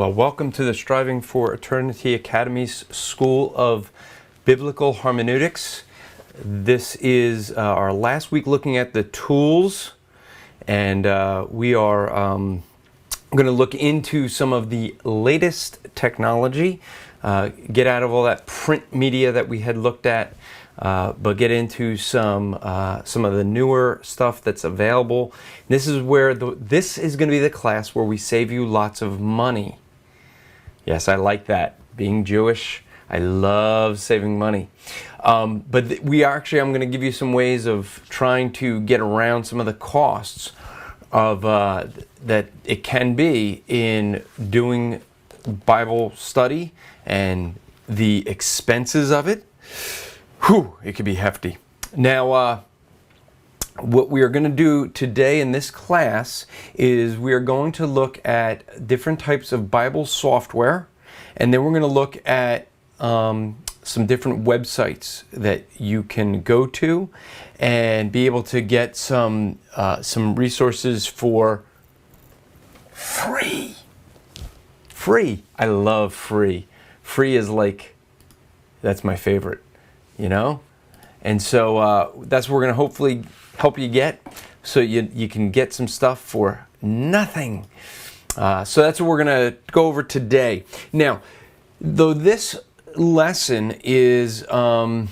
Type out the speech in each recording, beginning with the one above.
Well, welcome to the Striving for Eternity Academy's School of Biblical Hermeneutics. This is our last week looking at the tools, and we are going to look into some of the latest technology, get out of all that print media that we had looked at, but get into some of the newer stuff that's available. This is where this is going to be the class where we save you lots of money. Yes, I like that. Being Jewish, I love saving money. But I'm going to give you some ways of trying to get around some of the costs of that it can be in doing Bible study and the expenses of it. Whew, it could be hefty. Now, what we are going to do today in this class is we are going to look at different types of Bible software, and then we're going to look at some different websites that you can go to and be able to get some resources for free. Free. I love free. Free is like, that's my favorite, you know? And so that's what we're going to hopefully help you get, so you can get some stuff for nothing. So that's what we're going to go over today. Now, though this lesson is going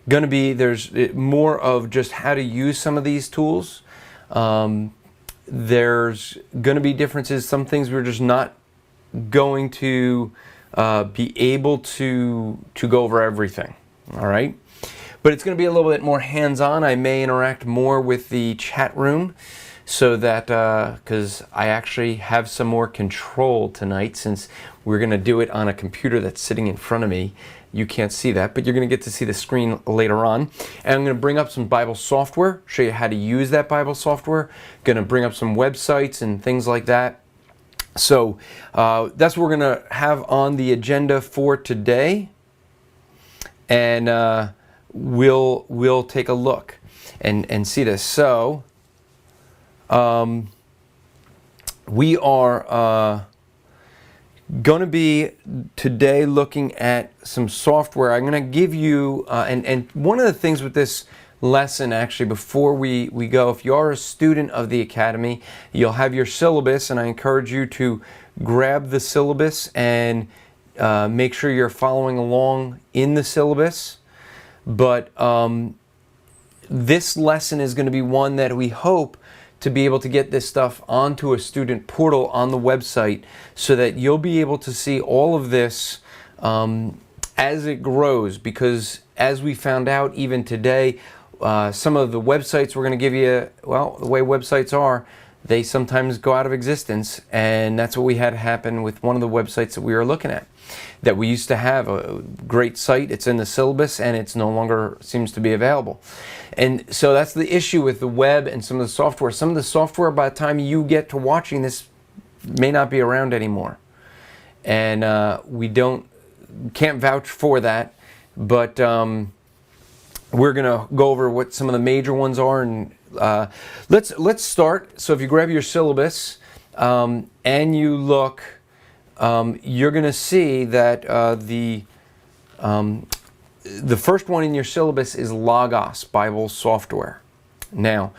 to be, there's more of just how to use some of these tools. There's going to be differences. Some things we're just not going to be able to go over everything. All right? But it's going to be a little bit more hands-on. I may interact more with the chat room so that, because I actually have some more control tonight, since we're going to do it on a computer that's sitting in front of me. You can't see that, but you're going to get to see the screen later on. And I'm going to bring up some Bible software, show you how to use that Bible software. Going to bring up some websites and things like that. So that's what we're going to have on the agenda for today. And we'll take a look and see this. So we are going to be today looking at some software. I'm going to give you and one of the things with this lesson, actually, before we go, if you are a student of the Academy, you'll have your syllabus, and I encourage you to grab the syllabus and make sure you're following along in the syllabus. But this lesson is going to be one that we hope to be able to get this stuff onto a student portal on the website, so that you'll be able to see all of this as it grows. Because as we found out even today, some of the websites we're going to give you, well, the way websites are, they sometimes go out of existence, and that's what we had happen with one of the websites that we were looking at. That we used to have a great site, it's in the syllabus, and it's no longer seems to be available. And so that's the issue with the web and some of the software. Some of the software, by the time you get to watching this, may not be around anymore. And we can't vouch for that, but we're going to go over what some of the major ones are. And let's start. So if you grab your syllabus and you look, you're going to see that the first one in your syllabus is Logos Bible Software. Now,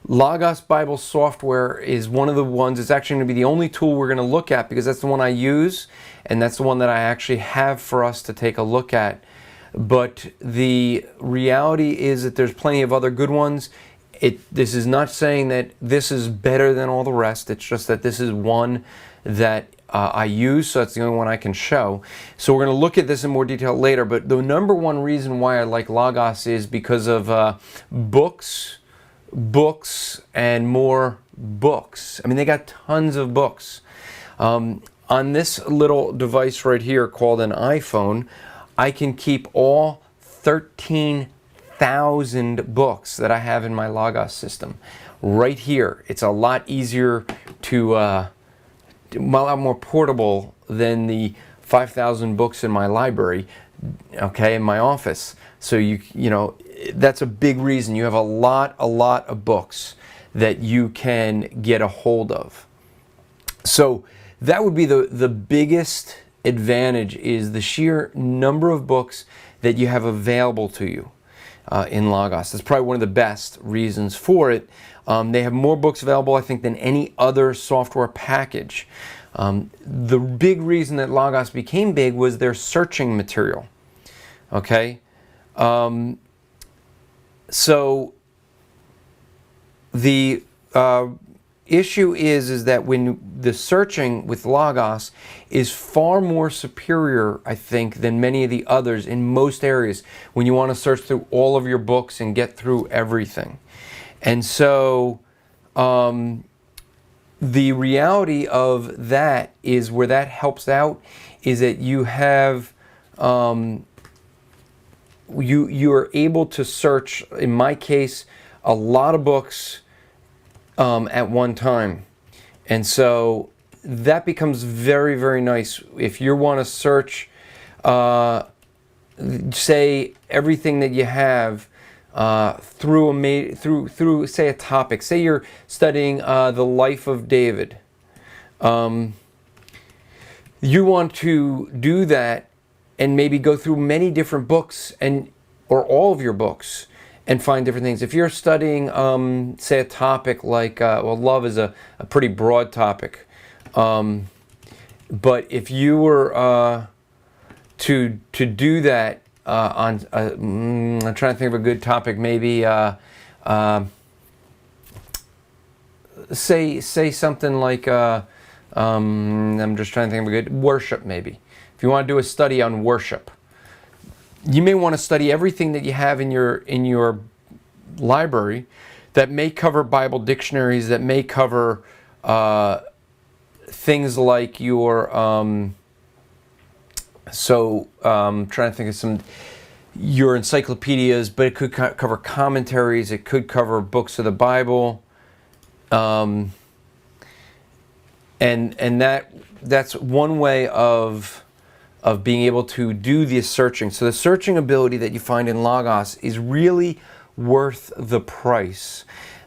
Logos Bible Software is one of the ones, it's actually going to be the only tool we're going to look at, because that's the one I use, and that's the one that I actually have for us to take a look at. But the reality is that there's plenty of other good ones. This is not saying that this is better than all the rest. It's just that this is one that I use, so that's the only one I can show. So we're going to look at this in more detail later. But the number one reason why I like Logos is because of books, and more books. I mean, they got tons of books. On this little device right here called an iPhone, I can keep all 13,000 books that I have in my Logos system right here. It's a lot easier to, a lot more portable than the 5,000 books in my library, okay, in my office. So you know, that's a big reason. You have a lot of books that you can get a hold of. So that would be the biggest advantage, is the sheer number of books that you have available to you in Logos. That's probably one of the best reasons for it. They have more books available, I think, than any other software package. The big reason that Logos became big was their searching material. Okay? So the issue is that when the searching with Logos is far more superior, I think, than many of the others in most areas when you want to search through all of your books and get through everything. And so the reality of that is, where that helps out, is that you have you are able to search, in my case, a lot of books at one time. And so that becomes very, very nice. If you want to search, say, everything that you have through say a topic. Say you're studying the life of David. You want to do that and maybe go through many different books, or all of your books, and find different things. If you're studying, say, a topic like, well, love is a pretty broad topic. But if you were to do that on, I'm trying to think of a good topic, maybe say something like, I'm just trying to think of a good, worship maybe. If you want to do a study on worship, you may want to study everything that you have in your library that may cover Bible dictionaries, that may cover things like your trying to think of your encyclopedias, but it could cover commentaries, it could cover books of the Bible, and that's one way of being able to do the searching. So the searching ability that you find in Logos is really worth the price.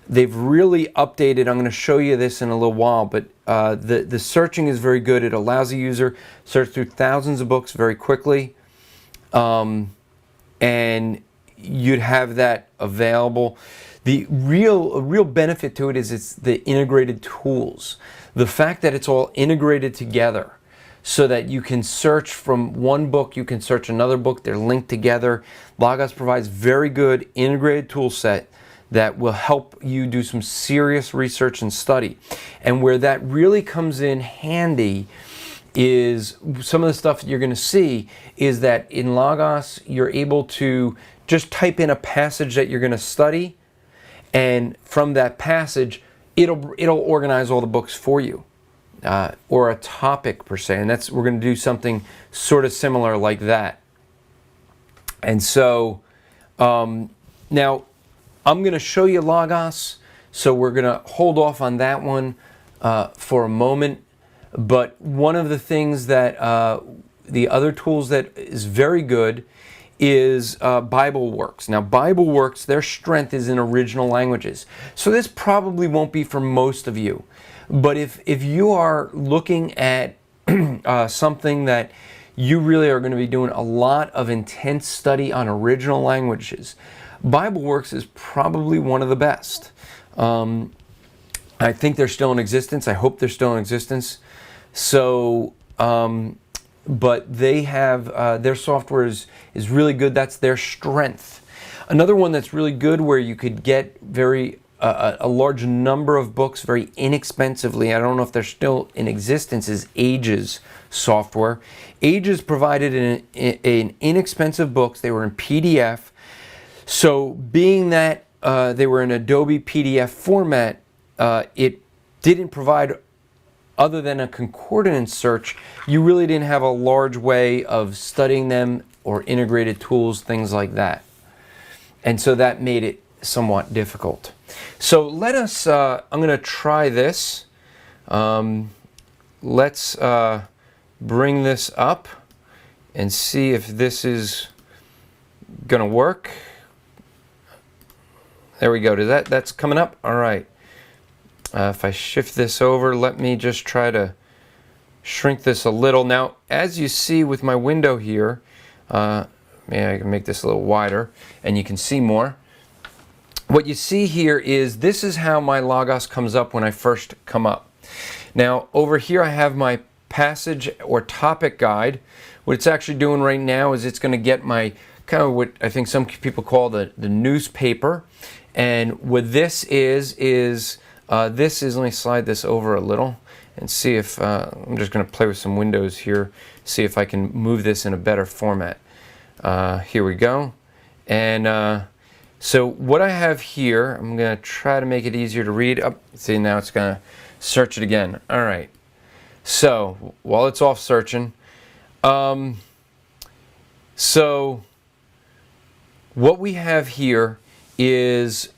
They've really updated, I'm going to show you this in a little while, but the searching is very good. It allows the user to search through thousands of books very quickly, and you'd have that available. The real benefit to it is it's the integrated tools. The fact that it's all integrated together, so that you can search from one book, you can search another book, they're linked together. Logos provides very good integrated tool set that will help you do some serious research and study. And where that really comes in handy is some of the stuff that you're going to see is that in Logos you're able to just type in a passage that you're going to study, and from that passage it'll organize all the books for you. Or a topic per se, and we're going to do something sort of similar like that. And so now I'm going to show you Logos, so we're going to hold off on that one for a moment. But one of the things that the other tools that is very good is BibleWorks. Now BibleWorks, their strength is in original languages, so this probably won't be for most of you. But if you are looking at something that you really are going to be doing a lot of intense study on original languages, BibleWorks is probably one of the best. I think they're still in existence. I hope they're still in existence. So, but they have, their software is really good. That's their strength. Another one that's really good, where you could get a large number of books very inexpensively, I don't know if they're still in existence, is Ages software. Ages provided an inexpensive books. They were in PDF. So being that they were in Adobe PDF format, it didn't provide, other than a concordance search, you really didn't have a large way of studying them or integrated tools, things like that. And so that made it somewhat difficult. So let us, I'm going to try this. Let's bring this up and see if this is going to work. There we go. That's coming up? All right. If I shift this over, let me just try to shrink this a little. Now, as you see with my window here, maybe I can make this a little wider and you can see more. What you see here is this is how my Logos comes up when I first come up. Now, over here I have my passage or topic guide. What it's actually doing right now is it's going to get my kind of what I think some people call the newspaper. And what this is let me slide this over a little and see if, I'm just going to play with some windows here, see if I can move this in a better format. Here we go. And so what I have here, I'm going to try to make it easier to read. Oh, see, now it's going to search it again. All right. So while it's off searching, so what we have here is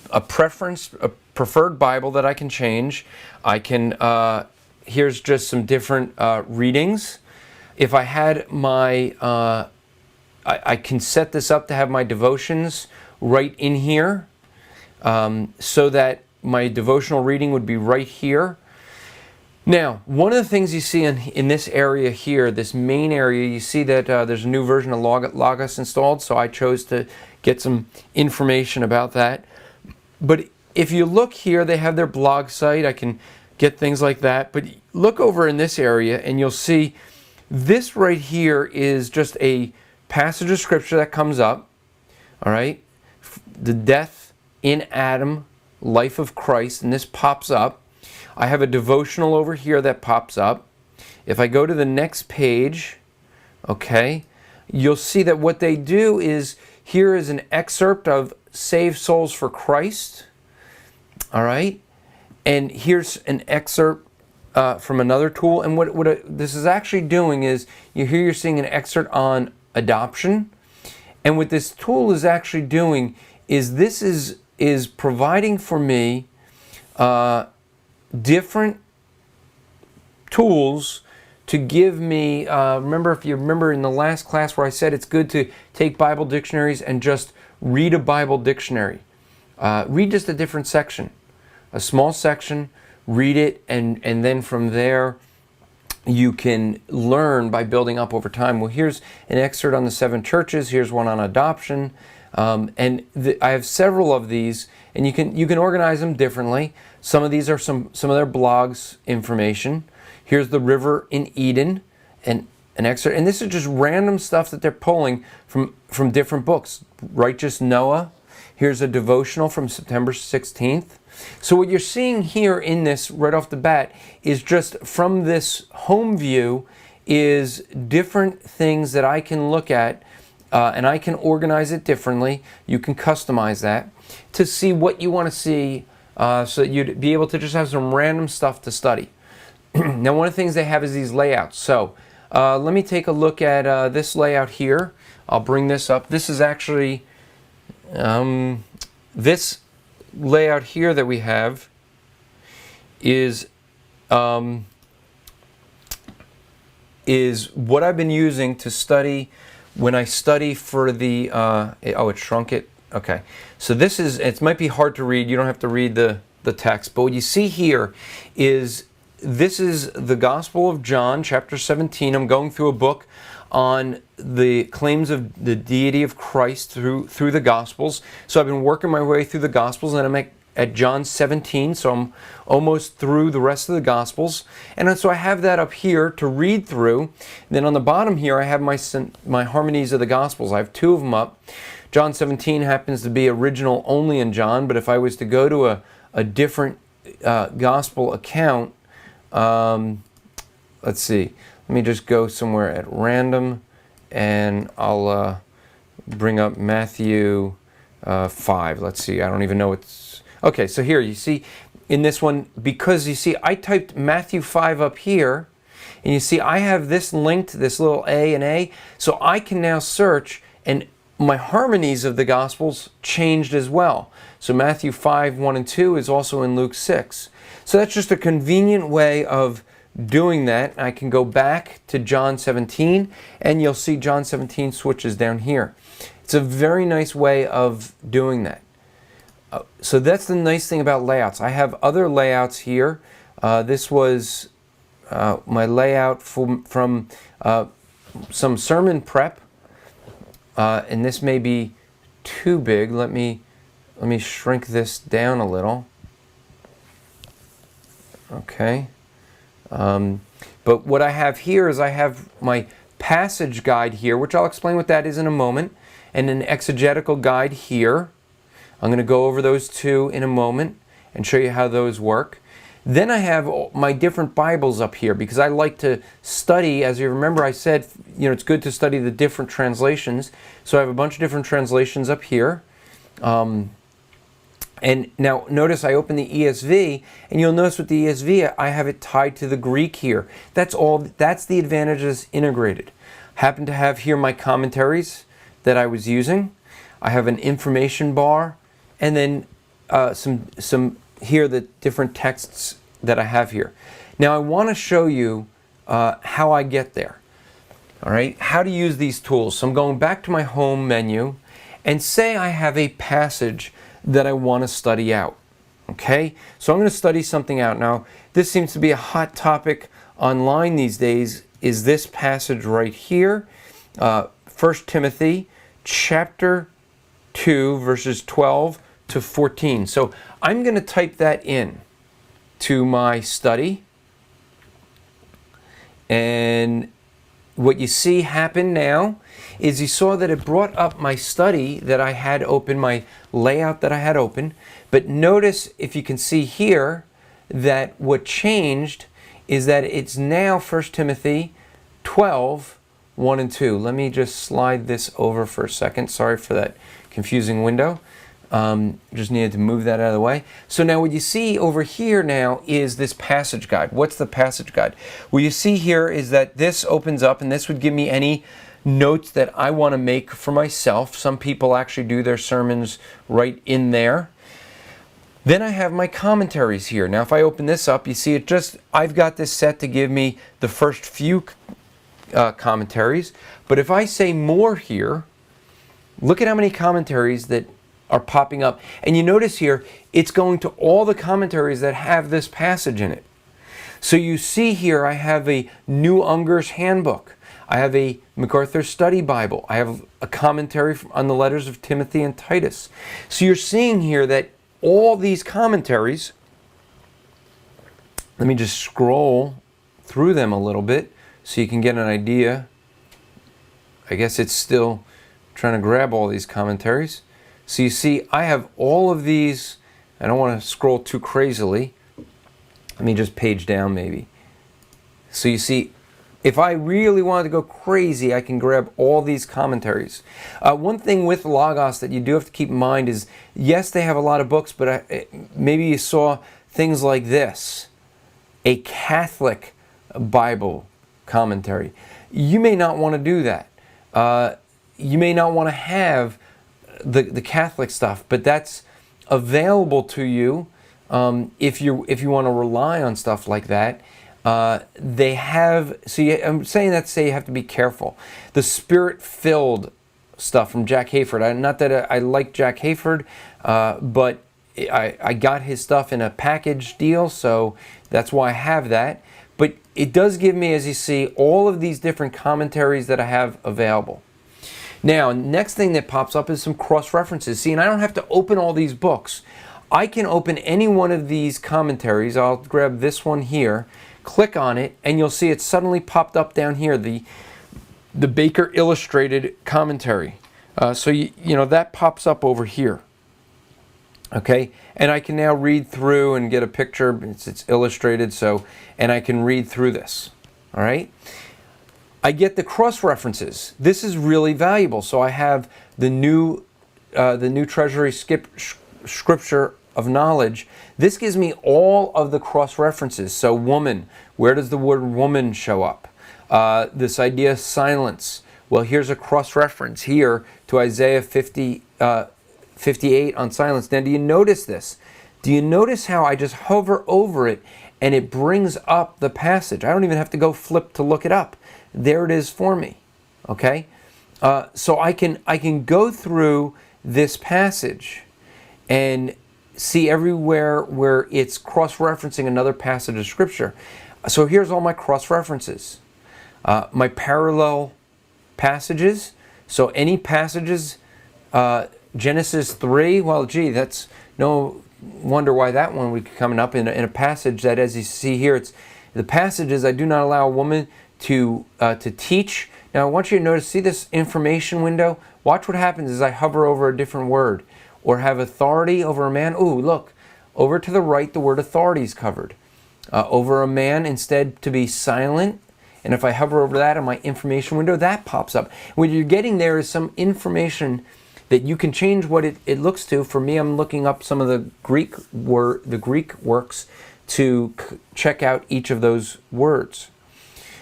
a preferred Bible that I can change. I can, here's just some different readings. If I had my, I can set this up to have my devotions right in here, so that my devotional reading would be right here. Now, one of the things you see in this area here, this main area, you see that there's a new version of Logos installed, so I chose to get some information about that. But if you look here, they have their blog site. I can get things like that. But look over in this area and you'll see this right here is just a passage of scripture that comes up. All right. The death in Adam, life of Christ, and this pops up. I have a devotional over here that pops up. If I go to the next page, okay, you'll see that what they do is, here is an excerpt of Save Souls for Christ. All right. And here's an excerpt from another tool. And what this is actually doing is, you're seeing an excerpt on adoption. And what this tool is actually doing is this is providing for me different tools to give me, if you remember in the last class where I said it's good to take Bible dictionaries and just read a Bible dictionary. Read just a different section, a small section, read it, and then from there you can learn by building up over time. Well, here's an excerpt on the 7 churches, here's one on adoption, and I have several of these, and you can organize them differently. Some of these are some of their blogs information. Here's the river in Eden, and an excerpt, and this is just random stuff that they're pulling from different books. Righteous Noah. Here's a devotional from September 16th. So what you're seeing here in this right off the bat is just from this home view is different things that I can look at, and I can organize it differently. You can customize that to see what you want to see, so that you'd be able to just have some random stuff to study. Now, one of the things they have is these layouts. So let me take a look at this layout here. I'll bring this up. This is actually this layout here that we have is what I've been using to study when I study for the oh, it shrunk it. Okay, so it might be hard to read. You don't have to read the text, but what you see here is this is the Gospel of John, chapter 17. I'm going through a book on the claims of the deity of Christ through the Gospels. So I've been working my way through the Gospels, and I'm at John 17, so I'm almost through the rest of the Gospels. And so I have that up here to read through. Then on the bottom here, I have my harmonies of the Gospels. I have 2 of them up. John 17 happens to be original only in John, but if I was to go to a different Gospel account, let's see. Let me just go somewhere at random, and I'll bring up Matthew 5. Let's see. I don't even know what's... Okay, so here you see in this one, because you see I typed Matthew 5 up here, and you see I have this linked, this little A and A, so I can now search, and my harmonies of the Gospels changed as well. So Matthew 5, 1 and 2 is also in Luke 6. So that's just a convenient way of doing that. I can go back to John 17, and you'll see John 17 switches down here. It's a very nice way of doing that. So that's the nice thing about layouts. I have other layouts here. This was my layout from some sermon prep, and this may be too big. Let me shrink this down a little. Okay. But what I have here is I have my passage guide here, which I'll explain what that is in a moment, and an exegetical guide here. I'm going to go over those two in a moment and show you how those work. Then I have my different Bibles up here because I like to study. As you remember, I said, it's good to study the different translations. So I have a bunch of different translations up here. And now notice I open the ESV, and you'll notice with the ESV, I have it tied to the Greek here. That's the advantage is integrated. Happen to have here my commentaries that I was using. I have an information bar, and then some here the different texts that I have here. Now I want to show you how I get there. All right, how to use these tools. So I'm going back to my home menu, and say I have a passage that I want to study out. Okay, so I'm going to study something out. Now this seems to be a hot topic online these days, is this passage right here, 1 Timothy chapter 2 verses 12 to 14. So I'm going to type that in to my study, and what you see happen now is you saw that it brought up my study that I had open, my layout that I had open. But notice, if you can see here, that what changed is that it's now 1 Timothy 12, 1 and 2. Let me just slide this over for a second. Sorry for that confusing window. Just needed to move that out of the way. So now what you see over here now is this passage guide. What's the passage guide? What you see here is that this opens up, and this would give me any notes that I want to make for myself. Some people actually do their sermons right in there. Then I have my commentaries here. Now if I open this up, you see I've got this set to give me the first few commentaries. But if I say more here, look at how many commentaries that are popping up. And you notice here, it's going to all the commentaries that have this passage in it. So you see here, I have a New Unger's Handbook. I have a MacArthur Study Bible. I have a commentary on the letters of Timothy and Titus. So you're seeing here that all these commentaries, let me just scroll through them a little bit so you can get an idea. I guess it's still trying to grab all these commentaries. So you see, I have all of these. I don't want to scroll too crazily. Let me just page down maybe. So you see, if I really wanted to go crazy, I can grab all these commentaries. One thing with Logos that you do have to keep in mind is, yes, they have a lot of books, but maybe you saw things like this, a Catholic Bible commentary. You may not want to do that. You may not want to have the Catholic stuff, but that's available to you if you want to rely on stuff like that. They have, I'm saying that to say you have to be careful. The Spirit-filled stuff from Jack Hayford. Not that I like Jack Hayford, but I got his stuff in a package deal, so that's why I have that. But it does give me, as you see, all of these different commentaries that I have available. Now, next thing that pops up is some cross-references. See, and I don't have to open all these books. I can open any one of these commentaries. I'll grab this one here, click on it, and you'll see it suddenly popped up down here, the Baker Illustrated Commentary. So you know that pops up over here. Okay, and I can now read through and get a picture. It's illustrated, so, and I can read through this. All right. I get the cross references. This is really valuable. So I have the new Treasury Scripture of Knowledge. This gives me all of the cross references. So woman, where does the word woman show up? This idea of silence. Well, here's a cross reference here to Isaiah 58 on silence. Now, do you notice this? Do you notice how I just hover over it and it brings up the passage? I don't even have to go flip to look it up. There it is for me. Okay, so I can go through this passage and see everywhere where it's cross-referencing another passage of Scripture. So here's all my cross-references. My parallel passages. So any passages, Genesis 3, well, gee, that's no wonder why that one would be coming up in a passage that, as you see here, it's the passage is, I do not allow a woman to teach. Now I want you to notice, see this information window? Watch what happens as I hover over a different word. Or have authority over a man. Ooh, look, over to the right, the word authority is covered. Over a man, instead to be silent. And if I hover over that in my information window, that pops up. What you're getting there is some information that you can change what it looks to. For me, I'm looking up some of the Greek works to check out each of those words.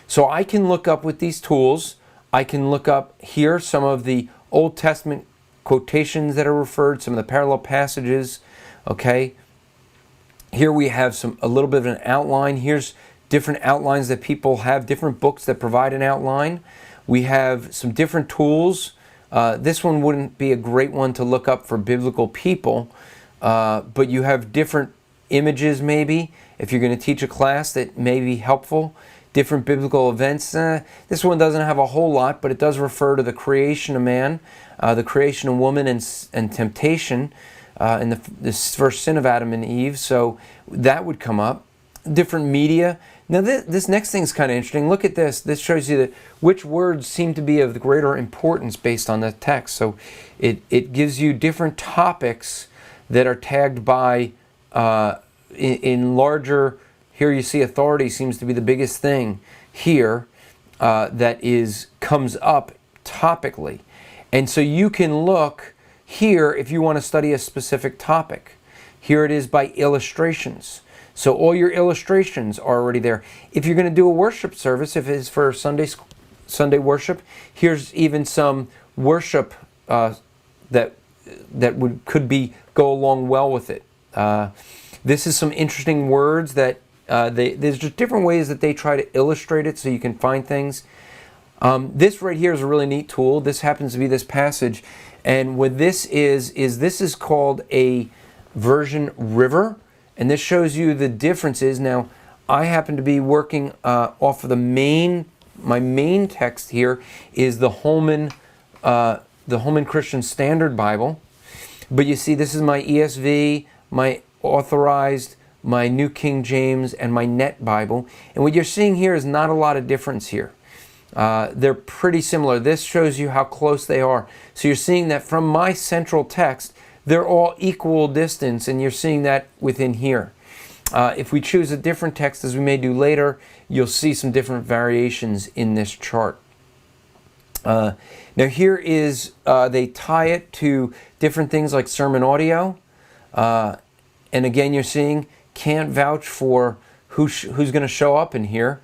So I can look up with these tools. I can look up here some of the Old Testament quotations that are referred, some of the parallel passages. Okay. Here we have a little bit of an outline. Here's different outlines that people have, different books that provide an outline. We have some different tools. This one wouldn't be a great one to look up for biblical people, but you have different images maybe, if you're going to teach a class that may be helpful. Different biblical events. This one doesn't have a whole lot, but it does refer to the creation of man, the creation of woman, and temptation, and the first sin of Adam and Eve. So that would come up. Different media. Now this next thing is kind of interesting. Look at this. This shows you that which words seem to be of the greater importance based on the text. So it gives you different topics that are tagged by in larger. Here you see authority seems to be the biggest thing here that comes up topically. And so you can look here if you want to study a specific topic. Here it is by illustrations. So all your illustrations are already there. If you're going to do a worship service, if it's for Sunday worship, here's even some worship that could go along well with it. This is some interesting words that there's just different ways that they try to illustrate it so you can find things. This right here is a really neat tool. This happens to be this passage. And what this is called a version river. And this shows you the differences. Now, I happen to be working off of my main text here is the Holman Christian Standard Bible. But you see, this is my ESV, my Authorized, my New King James, and my Net Bible. And what you're seeing here is not a lot of difference here. They're pretty similar. This shows you how close they are. So you're seeing that from my central text, they're all equal distance, and you're seeing that within here. If we choose a different text, as we may do later, you'll see some different variations in this chart. Now here is, they tie it to different things like sermon audio. And again, you're seeing, can't vouch for who's going to show up in here.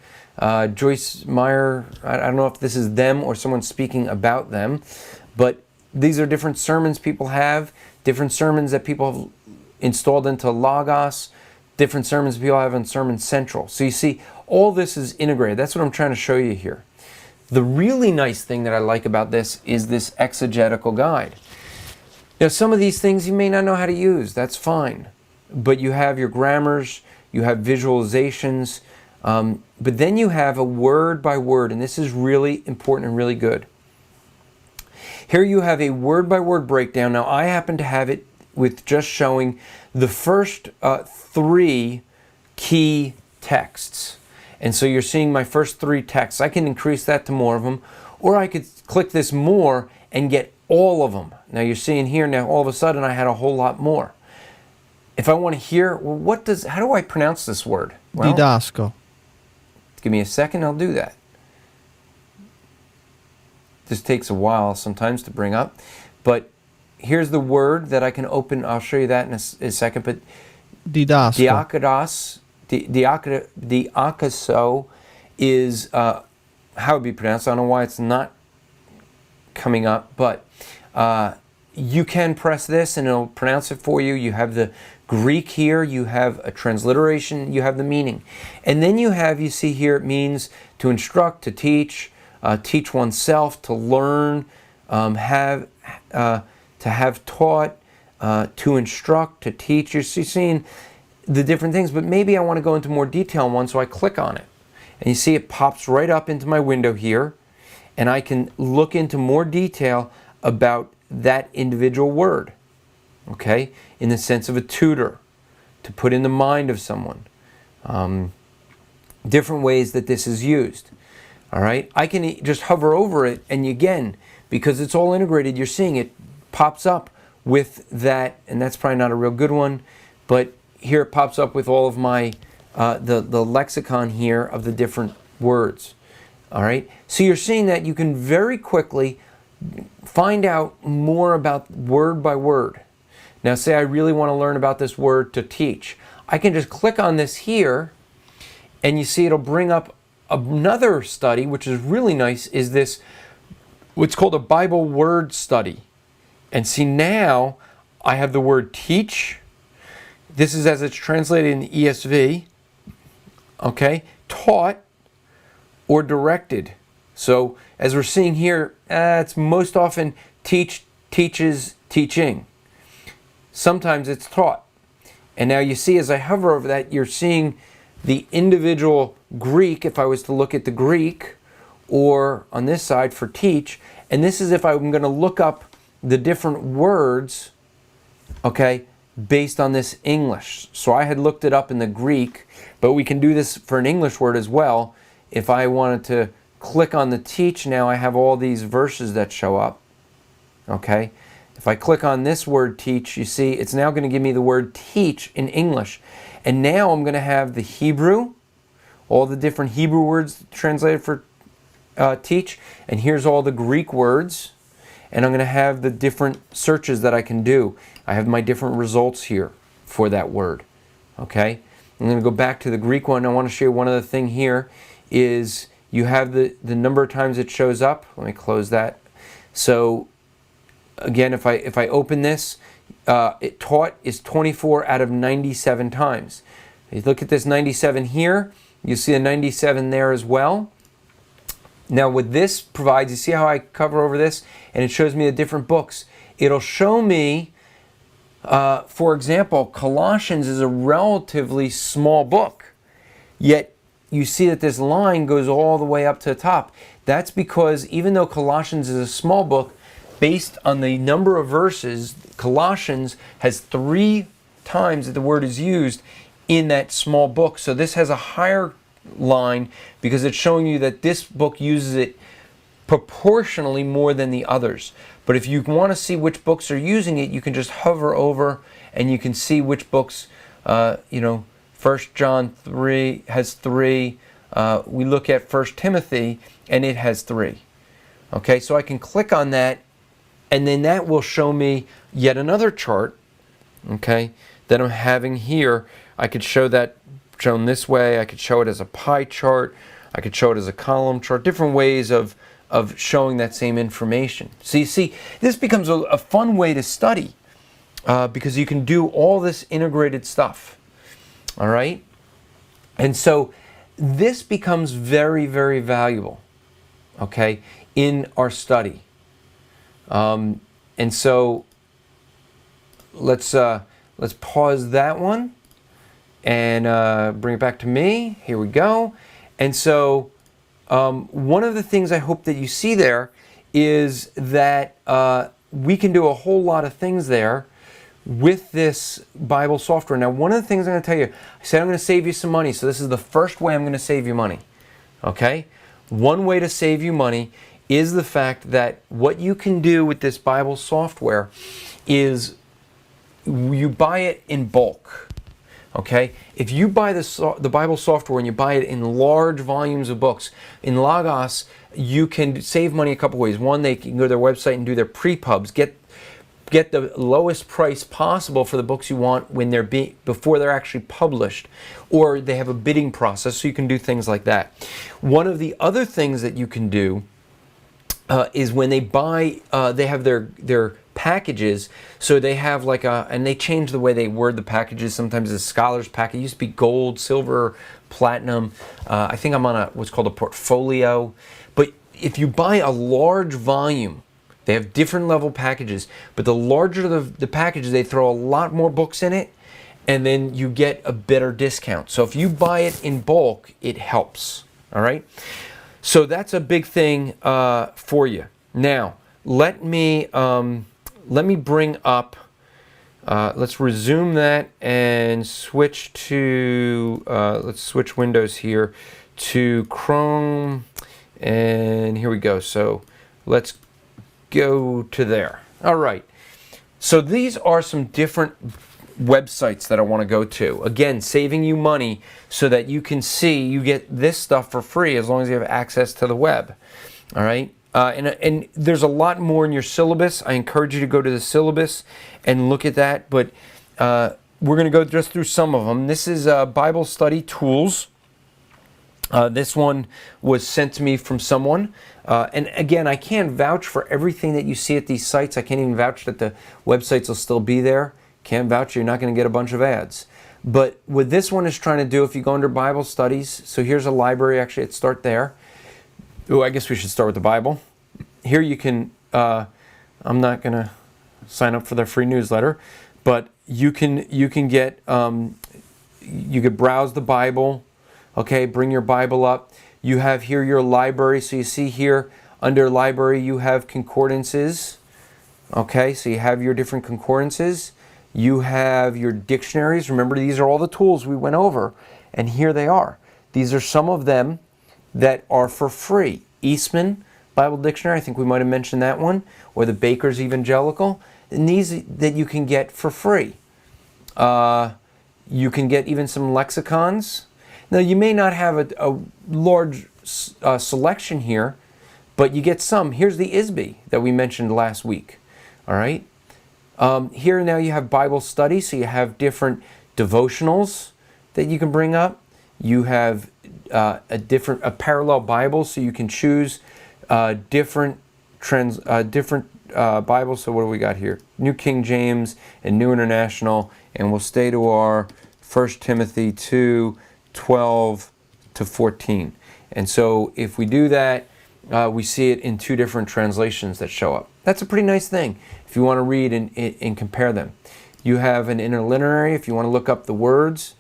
Joyce Meyer, I don't know if this is them or someone speaking about them, but these are different sermons people have, different sermons that people have installed into Logos, different sermons people have on Sermon Central. So you see, all this is integrated. That's what I'm trying to show you here. The really nice thing that I like about this is this exegetical guide. Now, some of these things you may not know how to use. That's fine. But you have your grammars, you have visualizations, but then you have a word by word, and this is really important and really good. Here you have a word by word breakdown. Now, I happen to have it with just showing the first 3 key texts. And so you're seeing my first 3 texts. I can increase that to more of them, or I could click this more and get all of them. Now you're seeing here, now all of a sudden I had a whole lot more. If I want to hear, well, how do I pronounce this word? Well, Didasco. Give me a second, I'll do that. This takes a while sometimes to bring up, but here's the word that I can open. I'll show you that in a second. But Didasco. diakaso is how it would be pronounced. I don't know why it's not coming up, but you can press this and it'll pronounce it for you. You have the Greek here, you have a transliteration, you have the meaning. And then you see here, it means to instruct, to teach oneself, to learn, to have taught, to instruct, to teach. You're seeing the different things, but maybe I want to go into more detail on one, so I click on it. And you see it pops right up into my window here, and I can look into more detail about that individual word, okay, in the sense of a tutor, to put in the mind of someone. Different ways that this is used. All right, I can just hover over it, and again, because it's all integrated, you're seeing it pops up with that, and that's probably not a real good one, but here it pops up with all of my the lexicon here of the different words. All right, so you're seeing that you can very quickly find out more about word by word. Now say I really want to learn about this word to teach. I can just click on this here, and you see it'll bring up another study, which is really nice, is this what's called a Bible word study. And see, now I have the word teach. This is as it's translated in the ESV. Okay, taught or directed. So as we're seeing here, it's most often teach, teaches, teaching. Sometimes it's taught. And now you see as I hover over that, you're seeing the individual Greek, if I was to look at the Greek, or on this side for teach. And this is if I'm going to look up the different words, okay, based on this English. So I had looked it up in the Greek, but we can do this for an English word as well. If I wanted to click on the teach, now I have all these verses that show up. Okay, if I click on this word teach, you see it's now going to give me the word teach in English. And now I'm going to have the Hebrew, all the different Hebrew words translated for teach, and here's all the Greek words. And I'm going to have the different searches that I can do. I have my different results here for that word. Okay, I'm going to go back to the Greek one. I want to show you one other thing here is you have the number of times it shows up. Let me close that. So again, if I open this, it taught is 24 out of 97 times. If you look at this 97 here, you see a 97 there as well. Now what this provides, you see how I cover over this and it shows me the different books. It'll show me, for example, Colossians is a relatively small book, yet you see that this line goes all the way up to the top. That's because even though Colossians is a small book, based on the number of verses, Colossians has 3 times that the word is used in that small book. So this has a higher line because it's showing you that this book uses it proportionally more than the others. But if you want to see which books are using it, you can just hover over and you can see which books, 1 John 3 has 3. We look at 1 Timothy and it has 3. Okay, so I can click on that and then that will show me yet another chart, okay, that I'm having here. I could show that shown this way. I could show it as a pie chart. I could show it as a column chart. Different ways of showing that same information. So you see, this becomes a fun way to study because you can do all this integrated stuff. All right? And so this becomes very, very valuable, okay, in our study. And so let's pause that one and bring it back to me. Here we go. And so one of the things I hope that you see there is that we can do a whole lot of things there with this Bible software. Now, one of the things I'm going to tell you, I said I'm going to save you some money. So this is the first way I'm going to save you money. Okay? One way to save you money is the fact that what you can do with this Bible software is you buy it in bulk. Okay? If you buy the Bible software and you buy it in large volumes of books, in Logos, you can save money a couple ways. One, they can go to their website and do their pre-pubs, get the lowest price possible for the books you want when they're before they're actually published, or they have a bidding process, so you can do things like that. One of the other things that you can do is when they buy, they have their packages, so they have like and they change the way they word the packages. Sometimes it's scholar's package. It used to be gold, silver, platinum. I think I'm on what's called a portfolio. But if you buy a large volume, they have different level packages, but the larger the packages, they throw a lot more books in it, and then you get a better discount. So if you buy it in bulk, it helps. All right. So that's a big thing for you. Now let me bring up. Let's resume that and switch to. Let's switch windows here to Chrome, and here we go. So let's go to there. All right. So these are some different websites that I want to go to. Again, saving you money so that you can see you get this stuff for free as long as you have access to the web. All right. And there's a lot more in your syllabus. I encourage you to go to the syllabus and look at that. But we're going to go just through some of them. This is Bible Study Tools. This one was sent to me from someone. And again, I can't vouch for everything that you see at these sites. I can't even vouch that the websites will still be there. Can't vouch you're not going to get a bunch of ads. But what this one is trying to do, if you go under Bible studies, so here's a library, actually, let's start there. Oh, I guess we should start with the Bible. Here you can, I'm not going to sign up for their free newsletter, but you can get, you could browse the Bible, okay, bring your Bible up. You have here your library, so you see here under library you have concordances, okay, so you have your different concordances. You have your dictionaries. Remember, these are all the tools we went over, and here they are. These are some of them that are for free. Eastman Bible Dictionary, I think we might have mentioned that one, or the Baker's Evangelical, and these that you can get for free. You can get even some lexicons. Now, you may not have a large selection here, but you get some. Here's the ISB that we mentioned last week. All right. Here now you have Bible study, so you have different devotionals that you can bring up. You have a parallel Bible, so you can choose different Bibles. So what do we got here? New King James and New International, and we'll stay to our 1 Timothy 2:12 to 14. And so if we do that, we see it in two different translations that show up. That's a pretty nice thing if you want to read and compare them. You have an interlineary if you want to look up the words.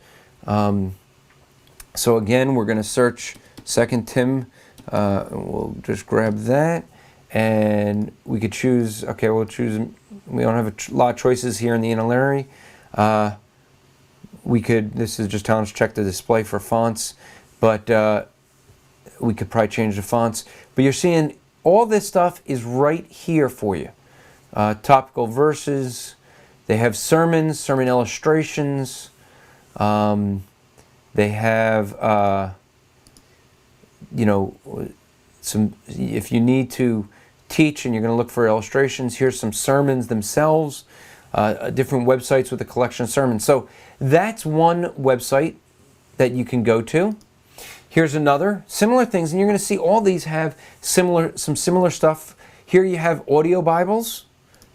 So again, we're going to search 2 Tim. We'll just grab that, and we could choose. Okay, we'll choose. We don't have a lot of choices here in the interlineary. We could. This is just telling us check the display for fonts, but we could probably change the fonts. But you're seeing all this stuff is right here for you. Topical verses. They have sermons, sermon illustrations. They have, some. If you need to teach and you're going to look for illustrations, here's some sermons themselves. Different websites with a collection of sermons. So that's one website that you can go to. Here's another, similar things, and you're going to see all these have some similar stuff. Here you have audio Bibles.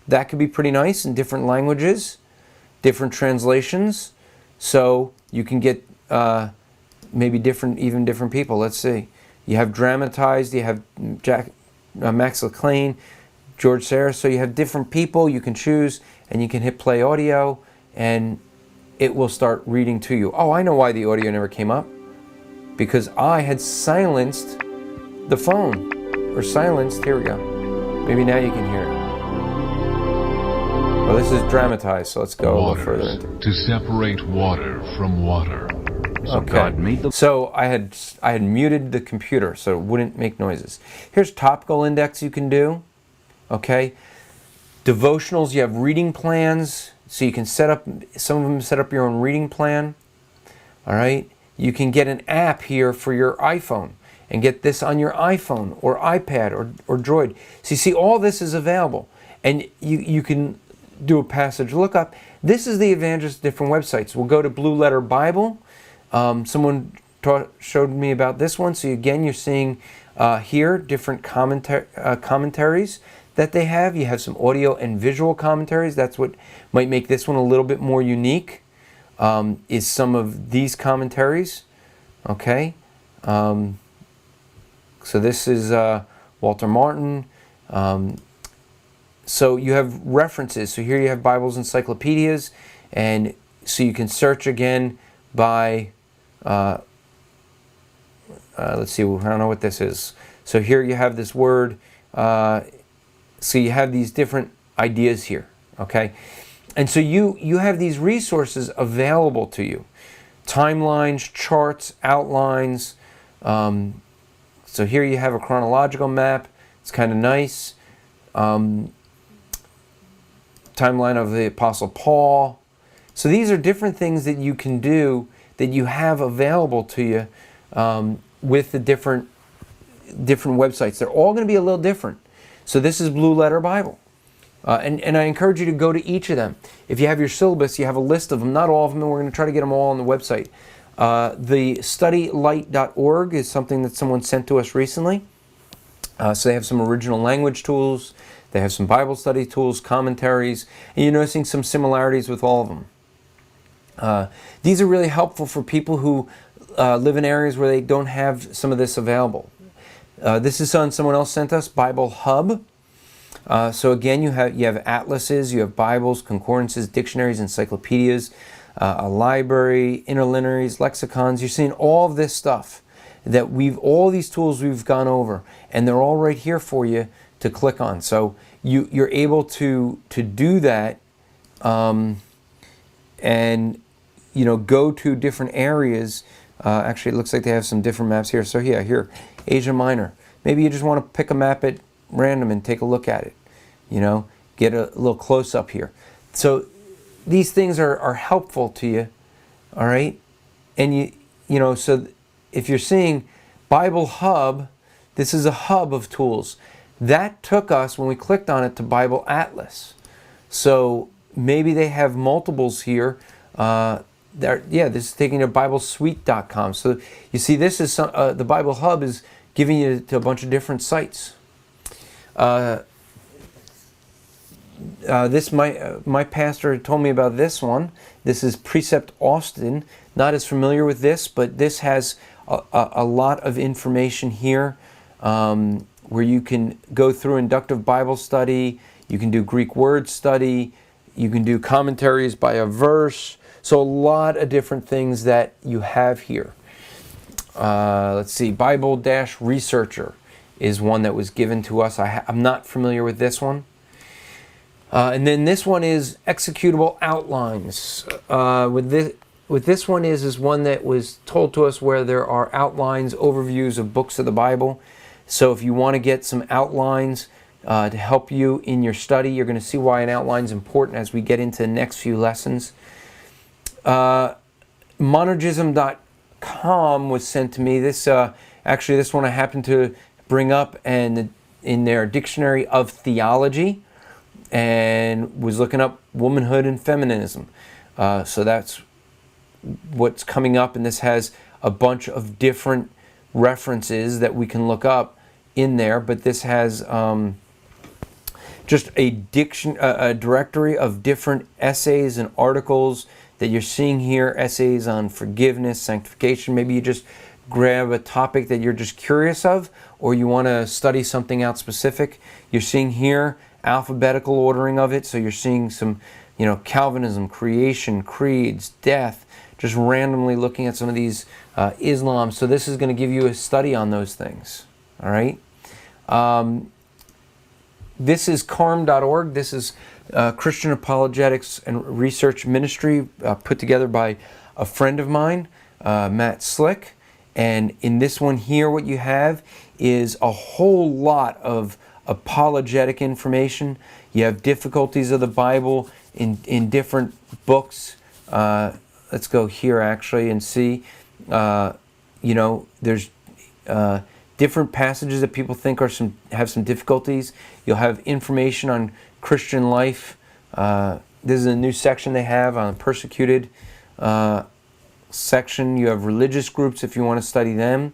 That could be pretty nice in different languages, different translations. So you can get maybe different people. Let's see. You have dramatized. You have Max LeClain, George Sarah. So you have different people you can choose, and you can hit play audio, and it will start reading to you. Oh, I know why the audio never came up. Because I had silenced the phone. Or silenced, here we go. Maybe now you can hear it. Well, this is dramatized, so let's go a little further into it. To separate water from water. So God made the... So I had muted the computer so it wouldn't make noises. Here's topical index you can do. Okay. Devotionals, you have reading plans. So you can set up, some of them set up your own reading plan. All right. You can get an app here for your iPhone and get this on your iPhone or iPad or Droid. So you see all this is available. And you can do a passage lookup. This is the advantage of different websites. We'll go to Blue Letter Bible. Someone showed me about this one. So again, you're seeing here different commentaries that they have. You have some audio and visual commentaries. That's what might make this one a little bit more unique. Is some of these commentaries. Okay. So this is Walter Martin. So you have references. So here you have Bible's encyclopedias, and so you can search again by, let's see, I don't know what this is. So here you have this word. So you have these different ideas here, okay? And so you have these resources available to you. Timelines, charts, outlines. So here you have a chronological map. It's kind of nice. Timeline of the Apostle Paul. So these are different things that you can do, that you have available to you with the different websites. They're all going to be a little different. So this is Blue Letter Bible. And I encourage you to go to each of them. If you have your syllabus, you have a list of them. Not all of them, and we're going to try to get them all on the website. The studylight.org is something that someone sent to us recently. So they have some original language tools. They have some Bible study tools, commentaries, and you're noticing some similarities with all of them. These are really helpful for people who live in areas where they don't have some of this available. This is something someone else sent us, Bible Hub. So again, you have atlases, you have Bibles, concordances, dictionaries, encyclopedias, a library, interlinearies, lexicons. You're seeing all of this stuff that all these tools we've gone over, and they're all right here for you to click on. So you're able to do that, and go to different areas. Actually, it looks like they have some different maps here. So yeah, here, Asia Minor. Maybe you just want to pick a map at random and take a look at it. Get a little close up here. So these things are helpful to you, all right? And so if you're seeing Bible Hub, this is a hub of tools. That took us, when we clicked on it, to Bible Atlas. So maybe they have multiples here. This is taking you to BibleSuite.com. So you see, this is the Bible Hub is giving you to a bunch of different sites. My pastor told me about this one. This is Precept Austin. Not as familiar with this, but this has a lot of information here where you can go through inductive Bible study. You can do Greek word study. You can do commentaries by a verse. So a lot of different things that you have here. Let's see, Bible-Researcher is one that was given to us. I'm not familiar with this one. And then this one is Executable Outlines. With this one is one that was told to us where there are outlines, overviews of books of the Bible. So if you want to get some outlines to help you in your study, you're going to see why an outline is important as we get into the next few lessons. Monergism.com was sent to me. This one I happened to bring up and in their Dictionary of Theology, and was looking up womanhood and feminism. So that's what's coming up, and this has a bunch of different references that we can look up in there, but this has just a directory of different essays and articles that you're seeing here, essays on forgiveness, sanctification. Maybe you just grab a topic that you're just curious of, or you want to study something out specific. You're seeing here alphabetical ordering of it, so you're seeing some, Calvinism, creation, creeds, death, just randomly looking at some of these, Islam. So this is going to give you a study on those things, all right? This is carm.org. This is Christian Apologetics and Research Ministry put together by a friend of mine, Matt Slick. And in this one here, what you have is a whole lot of apologetic information. You have difficulties of the Bible in different books. Let's go here actually and see. There's different passages that people think have some difficulties. You'll have information on Christian life. This is a new section they have on persecuted section. You have religious groups if you want to study them,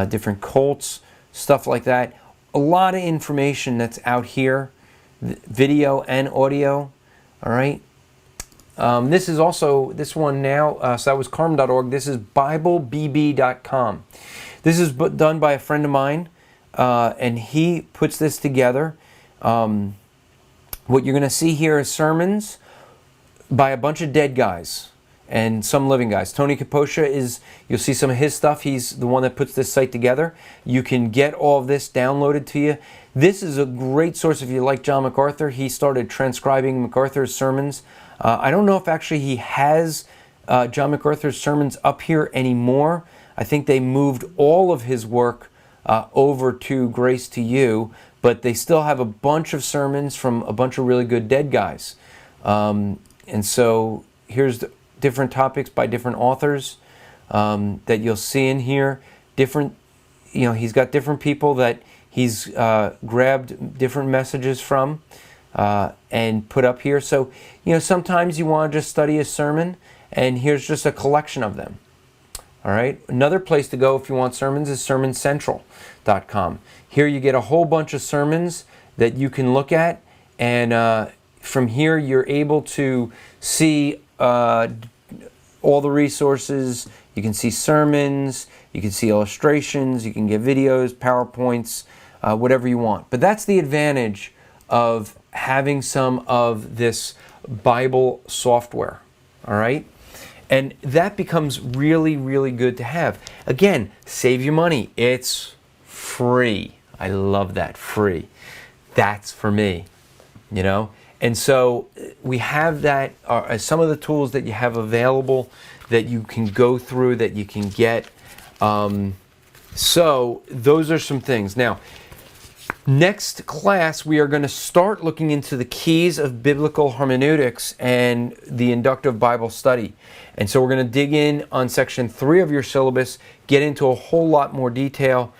different cults, stuff like that. A lot of information that's out here, video and audio. All right. This is also, this one now, so that was carm.org. This is BibleBB.com. This is done by a friend of mine, and he puts this together. What you're going to see here is sermons by a bunch of dead guys. and some living guys. Tony Kaposha you'll see some of his stuff. He's the one that puts this site together. You can get all of this downloaded to you. This is a great source if you like John MacArthur. He started transcribing MacArthur's sermons. I don't know if actually he has John MacArthur's sermons up here anymore. I think they moved all of his work over to Grace to You, but they still have a bunch of sermons from a bunch of really good dead guys. And so here's the different topics by different authors that you'll see in here. Different, he's got different people that he's grabbed different messages from and put up here. So, sometimes you want to just study a sermon, and here's just a collection of them. All right. Another place to go if you want sermons is sermoncentral.com. Here you get a whole bunch of sermons that you can look at, and from here you're able to see all the resources. You can see sermons, you can see illustrations, you can get videos, PowerPoints, whatever you want. But that's the advantage of having some of this Bible software. All right. And that becomes really, really good to have. Again, save your money. It's free. I love that, free. That's for me, And so we have that, some of the tools that you have available that you can go through, that you can get. So those are some things. Now, next class, we are going to start looking into the keys of biblical hermeneutics and the inductive Bible study. And so we're going to dig in on section 3 of your syllabus, get into a whole lot more detail,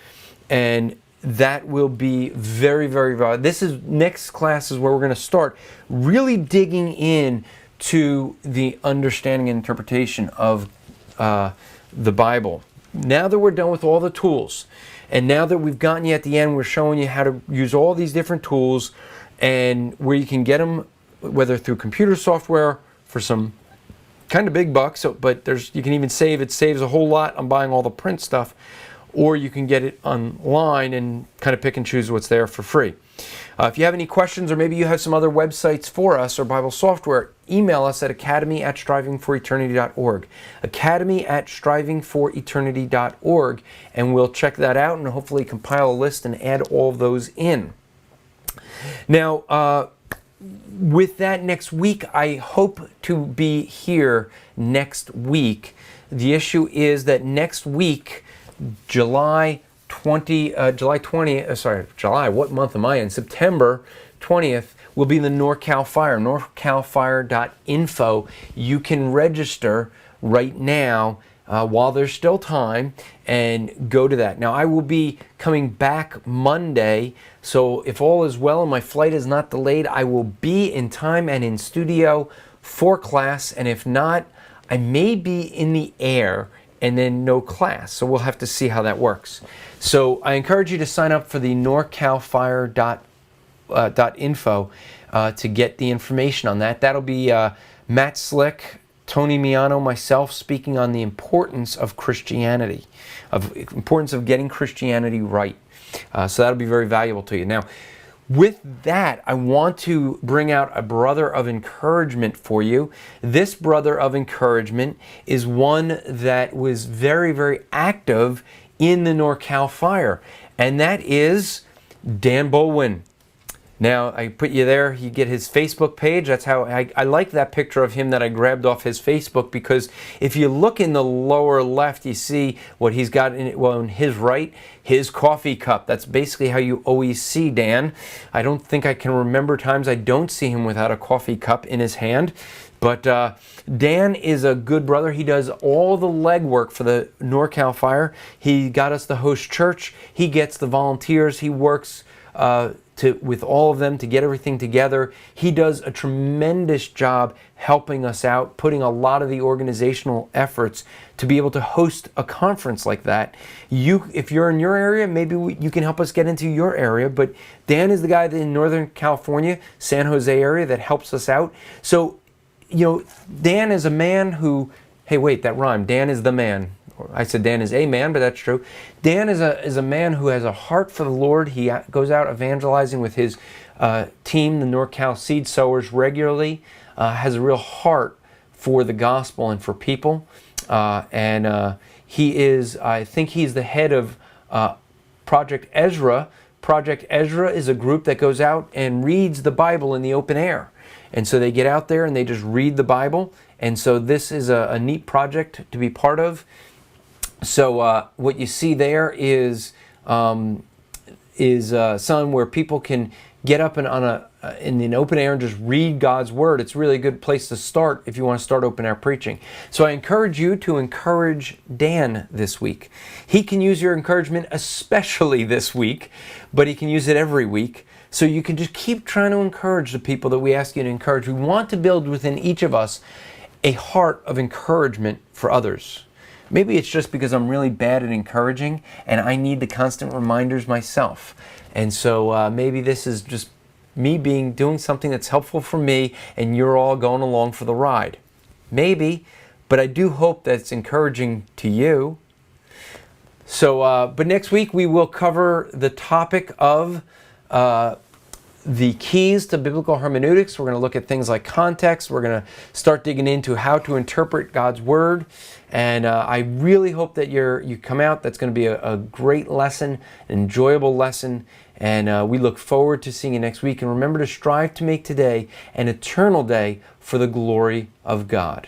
and that will be very, very valuable. Next class is where we're going to start really digging in to the understanding and interpretation of the Bible. Now that we're done with all the tools, and now that we've gotten you at the end, we're showing you how to use all these different tools and where you can get them, whether through computer software for some kind of big bucks, but you can even saves a whole lot on buying all the print stuff, or you can get it online and kind of pick and choose what's there for free. If you have any questions, or maybe you have some other websites for us or Bible software, email us at academy@strivingforeternity.org. academy@strivingforeternity.org, and we'll check that out and hopefully compile a list and add all of those in. Now, with that, next week, I hope to be here next week. The issue is that next week, July 20th, what month am I in? September 20th will be the NorCal Fire, norcalfire.info. You can register right now while there's still time and go to that. Now, I will be coming back Monday, so if all is well and my flight is not delayed, I will be in time and in studio for class, and if not, I may be in the air and then no class. So we'll have to see how that works. So I encourage you to sign up for the norcalfire.info to get the information on that. That'll be Matt Slick, Tony Miano, myself speaking on the importance of Christianity, importance of getting Christianity right. So that'll be very valuable to you. Now, with that, I want to bring out a brother of encouragement for you. This brother of encouragement is one that was very, very active in the NorCal Fire, and that is Dan Bolwin. Now, I put you there. You get his Facebook page. That's how I like that picture of him that I grabbed off his Facebook, because if you look in the lower left, you see what he's got in it. Well, on his right, his coffee cup. That's basically how you always see Dan. I don't think I can remember times I don't see him without a coffee cup in his hand. But Dan is a good brother. He does all the legwork for the NorCal Fire. He got us the host church. He gets the volunteers. He works with all of them to get everything together. He does a tremendous job helping us out, putting a lot of the organizational efforts to be able to host a conference like that. If you're in your area, maybe you can help us get into your area, but Dan is the guy in Northern California, San Jose area, that helps us out. So, Dan is a man who, hey, wait, that rhymed. Dan is the man. I said Dan is a man, but that's true. Dan is a man who has a heart for the Lord. He goes out evangelizing with his team, the NorCal Seed Sowers, regularly. Has a real heart for the gospel and for people. He is, I think he's the head of Project Ezra. Project Ezra is a group that goes out and reads the Bible in the open air. And so they get out there and they just read the Bible. And so this is a neat project to be part of. So what you see there is something where people can get up and in the open air and just read God's Word. It's really a good place to start if you want to start open air preaching. So I encourage you to encourage Dan this week. He can use your encouragement especially this week, but he can use it every week. So you can just keep trying to encourage the people that we ask you to encourage. We want to build within each of us a heart of encouragement for others. Maybe it's just because I'm really bad at encouraging and I need the constant reminders myself. And so maybe this is just me doing something that's helpful for me and you're all going along for the ride. Maybe, but I do hope that it's encouraging to you. So, but next week we will cover the topic of the keys to biblical hermeneutics. We're going to look at things like context. We're going to start digging into how to interpret God's Word. And I really hope that you come out. That's going to be a great lesson, an enjoyable lesson. And we look forward to seeing you next week. And remember to strive to make today an eternal day for the glory of God.